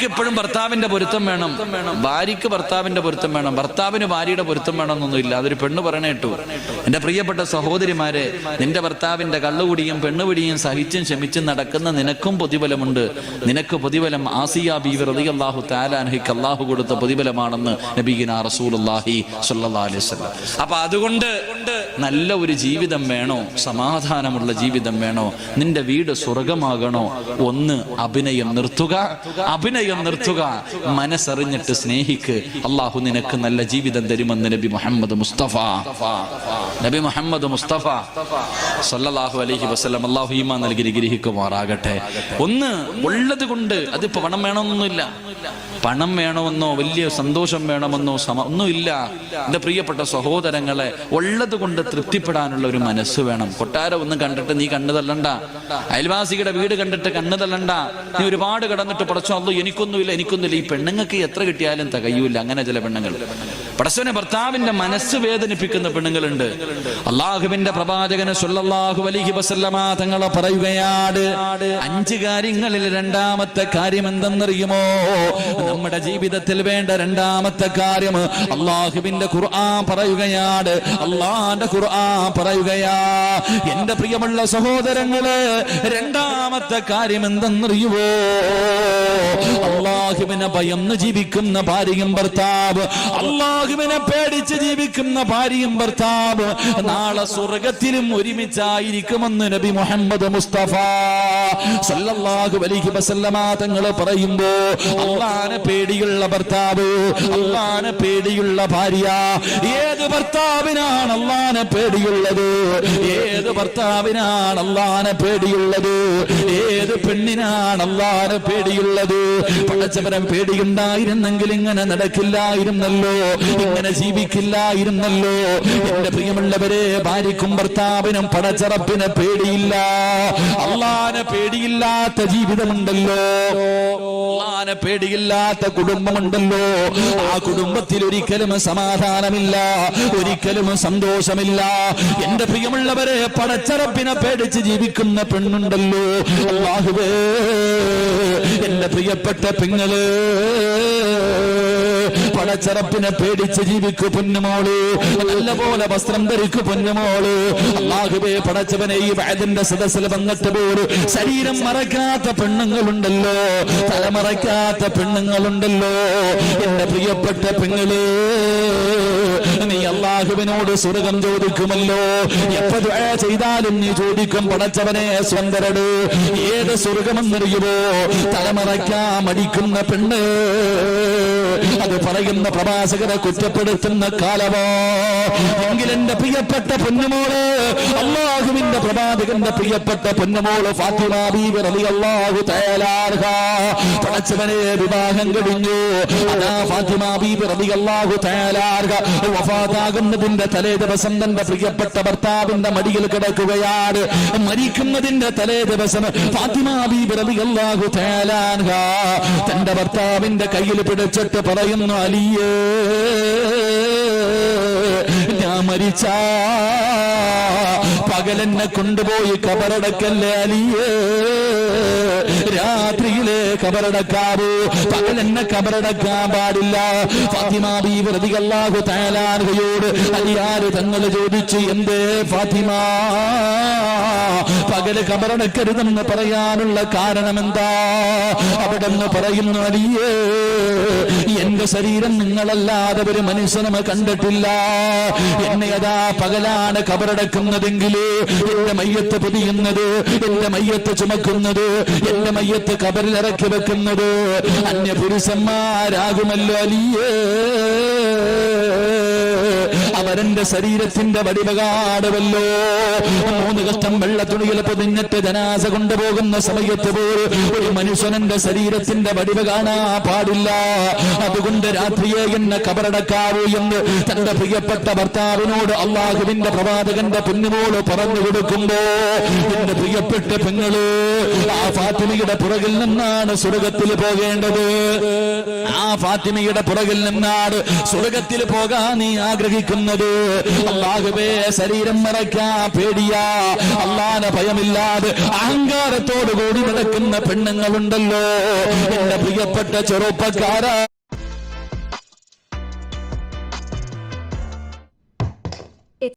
എപ്പോഴും ഭർത്താവിന്റെ പൊരുത്തം വേണം, ഭാര്യയ്ക്ക് ഭർത്താവിന്റെ പൊരുത്തം വേണം, ഭർത്താവിന് ഭാര്യയുടെ പൊരുത്തം വേണമെന്നൊന്നുമില്ല. അതൊരു പെണ്ണ് പറയണ കേട്ടു. എന്റെ പ്രിയപ്പെട്ട സഹോദരിമാരെ, നിന്റെ ഭർത്താവിന്റെ കള്ളുകുടിയും പെണ്ണുപിടിയും സഹിച്ചും ക്ഷമിച്ചും നടക്കുന്ന നിനക്കും പ്രതിഫലമുണ്ട്. നിനക്ക് പ്രതിഫലം ആസിയ ബീവി റളിയല്ലാഹു തആല അൻഹയ്ക്ക് അല്ലാഹു കൊടുത്ത പ്രതിഫലമാണെന്ന് നബിയുനാ റസൂലുള്ളാഹി സ്വല്ലല്ലാഹു അലൈഹി വസല്ലം. അപ്പൊ അതുകൊണ്ട് നല്ല ഒരു ജീവിതം വേണോ, സമാധാനമുള്ള ജീവിതം വേണോ, നിന്റെ വീട് സ്വർഗമാകണോ, ഒന്ന് അഭിനയം നിർത്തുക, മനസ്സറിഞ്ഞിട്ട് സ്നേഹിക്ക്. അള്ളാഹു നിനക്ക് നല്ല ജീവിതം തരുമെന്ന് നബി മുഹമ്മദ് മുസ്തഫ സല്ലല്ലാഹു അലൈഹി വസല്ലം. അള്ളാഹു ഈമാൻ നൽകി ഗ്രഹിക്കുമാറാകട്ടെ. ഒന്ന് ഉള്ളത് കൊണ്ട്, അതിപ്പോ പണം വേണമെന്നൊന്നുമില്ല, പണം വേണമെന്നോ വലിയ സന്തോഷം വേണമെന്നോ ഒന്നുമില്ല. എന്റെ പ്രിയപ്പെട്ട സഹോദരങ്ങളെ, ഉള്ളത് കൊണ്ട് തൃപ്തിപ്പെടാനുള്ള ഒരു മനസ്സ് വേണം. കൊട്ടാരം ഒന്ന് കണ്ടിട്ട് നീ കണ്ണു തള്ളണ്ട, അയൽവാസിയുടെ വീട് കണ്ടിട്ട് കണ്ണു തള്ളണ്ട. നീ ഒരുപാട് കടന്നിട്ട് പടച്ചോ അല്ലോ എനിക്കൊന്നുമില്ല. ഈ പെണ്ണുങ്ങൾക്ക് എത്ര കിട്ടിയാലും തികയൂല. അങ്ങനെ ചില പെണ്ണുങ്ങൾ പടച്ചോനെ ഭർത്താവിന്റെ മനസ്സ് വേദനിപ്പിക്കുന്ന പെണ്ണുങ്ങളുണ്ട്. അള്ളാഹുവിന്റെ പ്രവാചകന് സ്വല്ലല്ലാഹു അലൈഹി വസല്ലമ തങ്ങളെ പറയുകയാണ്, 5 കാര്യങ്ങളിൽ രണ്ടാമത്തെ കാര്യം എന്തെന്നറിയുമോ? നമ്മുടെ ജീവിതത്തിൽ വേണ്ട രണ്ടാമത്തെ കാര്യം അള്ളാഹുവിന്റെ ഖുർആൻ പറയുകയാണ്. അള്ളാന്റെ ഖുർആൻ പറയുകയാ, എന്റെ പ്രിയമുള്ള സഹോദരങ്ങള്, രണ്ടാമത്തെ കാര്യം എന്തെന്നറിയുവോ? അള്ളാഹുവിനെ ഭയന്ന് ജീവിക്കുന്ന ഭാര്യയും ഭർത്താവ്, അള്ളാഹുവിനെ പേടിച്ച് ജീവിക്കുന്ന ഭാര്യയും ഭർത്താവ് നാളെ സ്വർഗത്തിലും ഒരുമിച്ചായിരിക്കുമെന്ന് നബി മുഹമ്മദ് മുസ്തഫ സല്ലല്ലാഹു അലൈഹി വസല്ലമ തങ്ങൾ പറയുമ്പോ, അള്ളാഹനെ പേടിയുള്ള ഭർത്താവ്, അള്ളാഹനെ പേടിയുള്ള ഭാര്യ. ഏത് ഭർത്താവിനാണ് അള്ളാഹനെ പേടിയുള്ളത്? ഏത് ഭർത്താവിനാണ് അള്ളാഹനെ പേടിയുള്ളത്? ഏത് പെണ്ണിനാണ് അള്ളാഹനെ പേടിയുള്ളത്? പടച്ചവനെ പേടിയുണ്ടായിരുന്നെങ്കിൽ ഇങ്ങനെ നടക്കില്ലായിരുന്നല്ലോ, ഇങ്ങനെ ജീവിക്കില്ലായിരുന്നല്ലോ. എന്റെ പ്രിയമുള്ളവരെ, ഭാര്യക്കും ഭർത്താവിനും പടച്ചറപ്പിനെ പേടിയില്ല. അള്ളാഹനെ പേടിയില്ലാത്ത ജീവിതമുണ്ടല്ലോ, അള്ളാഹനെ പേടിയില്ലാത്ത കുടുംബമുണ്ടല്ലോ. ആ കുടുംബത്തിൽ ഒരിക്കലും സമാധാനമില്ല, ഒരിക്കലും സന്തോഷമില്ല. എന്റെ പ്രിയമുള്ളവരെ, പടച്ചറപ്പിനെ പേടിച്ച് ജീവിക്കുന്ന പെണ്ണുണ്ടല്ലോ. അല്ലാഹുവേ, എന്റെ പ്രിയപ്പെട്ട പെങ്ങള്, പടച്ചറപ്പിനെ പേടിച്ച് ജീവിക്കു പൊന്നുമോള്, നല്ലപോലെ വസ്ത്രം ധരിക്കു പൊന്നുമോള്. അല്ലാഹുവേ, പടച്ചവനെ, ഈ വഅദിന്റെ സദസ്സിൽ വന്നിട്ട് പോലും ശരീരം മറക്കാത്ത പെണ്ണുങ്ങളുണ്ടല്ലോ, തലമറക്കാത്ത പെണ്ണുങ്ങളുണ്ടല്ലോ. എന്റെ പ്രിയപ്പെട്ട പെങ്ങള്, നീ അല്ലാഹുവിനോട് സ്വർഗം ചോദിക്കുമല്ലോ. എപ്പോ ദുആ ചെയ്താലും നീ ചോദിക്കും, പടച്ചവനെ സ്വന്തരട്. ഏത് സ്വർഗമെന്നറിയുമോ? തലമറയ്ക്കാൻ മടിക്കുന്ന പെണ്ണ്, അത് പറയുന്ന പ്രവാചകരെ കുറ്റപ്പെടുത്തുന്ന കാലമോ? എങ്കിൽ എന്റെ പ്രിയപ്പെട്ട പൊന്നുമോള്, അല്ലാഹുവിന്റെ പ്രവാചകന്റെ പ്രിയപ്പെട്ട പൊന്നുമോള് ഫാത്തിമ ബീവി റളിയല്ലാഹു തആല അൻഹ, പടച്ചവനെ വിവാഹം കഴിഞ്ഞു. അതാ ഫാത്തിമ ബീവി റളിയല്ലാഹു തആല അൻഹ വഫാത്താകുന്നതിന്റെ തലേ ദിവസം തന്റെ പ്രിയപ്പെട്ട ഭർത്താവിന്റെ മടിയിൽ കിടക്കുകയാണ്. മരിക്കുന്നതിന്റെ തലേ ദിവസം ഫാത്തിമ ബീവി റളിയല്ലാഹു തആല അൻഹ തന്റെ ഭർത്താവിന്റെ കയ്യിൽ പിടിച്ചിട്ട് പറയുന്നു, അലിയേ, ഞാൻ മരിച്ച പകലെന്നെ കൊണ്ടുപോയി കബറടക്കല്ലേ അലിയേ, രാത്രിയിലെ കബറടക്കാവൂ, പകലെന്നെ കബറടക്കാൻ പാടില്ല. ഫാത്തിമ ബീവി റളിയല്ലാഹു തആല അൻഹയോട് അലിയാര് തങ്ങൾ ചോദിച്ചു, എന്തേ ഫാത്തിമ പകല് കബറടക്കരുതെന്ന് പറയാനുള്ള കാരണം എന്താ? അവിടെ നിന്ന് പറയുന്നു, അലിയേ, എന്റെ ശരീരം നിങ്ങളല്ലാതെ ഒരു മനുഷ്യനും കണ്ടിട്ടില്ല. എന്നെ അതാ പകലാണ് കബറടക്കുന്നതെങ്കിൽ എന്റെ മയ്യത്ത് പൊതിയുന്നത്, എന്റെ മയ്യത്ത് ചുമക്കുന്നത്, എന്റെ മയ്യത്ത് കബറിൽ ഇറക്കി വെക്കുന്നത് അന്യപുരുഷന്മാരാകുമല്ലോ അലിയേ. അവരെന്റെ ശരീരത്തിന്റെ വടിവകാടുമല്ലോ. 3 കഷ്ടം വെള്ളത്തുണിയിൽ പൊതിഞ്ഞിട്ട് ജനാസ കൊണ്ടുപോകുന്ന സമയത്ത് പോലും ഒരു മനുഷ്യനെന്റെ ശരീരത്തിന്റെ വടിവ് കാണാൻ പാടില്ല. അതുകൊണ്ട് രാത്രിയെ എന്നെ കബറടക്കാവൂ എന്ന് തന്റെ പ്രിയപ്പെട്ട ഭർത്താവിനോട് അള്ളാഹുവിന്റെ പ്രവാചകന്റെ പൊന്നുമോള് പറഞ്ഞു കൊടുക്കുമ്പോ, എന്റെ പ്രിയപ്പെട്ട പെങ്ങള്, ആ ഫാത്തിമയുടെ പുറകിൽ നിന്നാണ് സ്വർഗത്തിൽ പോകേണ്ടത്. ആ ഫാത്തിമയുടെ പുറകിൽ നിന്നാണ് സ്വർഗത്തിൽ പോകാൻ നീ ആഗ്രഹിക്കുന്നത്. നടക്കുന്നത്. അല്ലാഹുവേ, ശരീരം മറയ്ക്കാൻ പേടിയാ, അല്ലാഹുവിനെ ഭയമില്ലാതെ അഹങ്കാരത്തോടു കൂടി നടക്കുന്ന പെണ്ണുങ്ങളുണ്ടല്ലോ. എന്റെ പ്രിയപ്പെട്ട ചെറുപ്പക്കാരാ,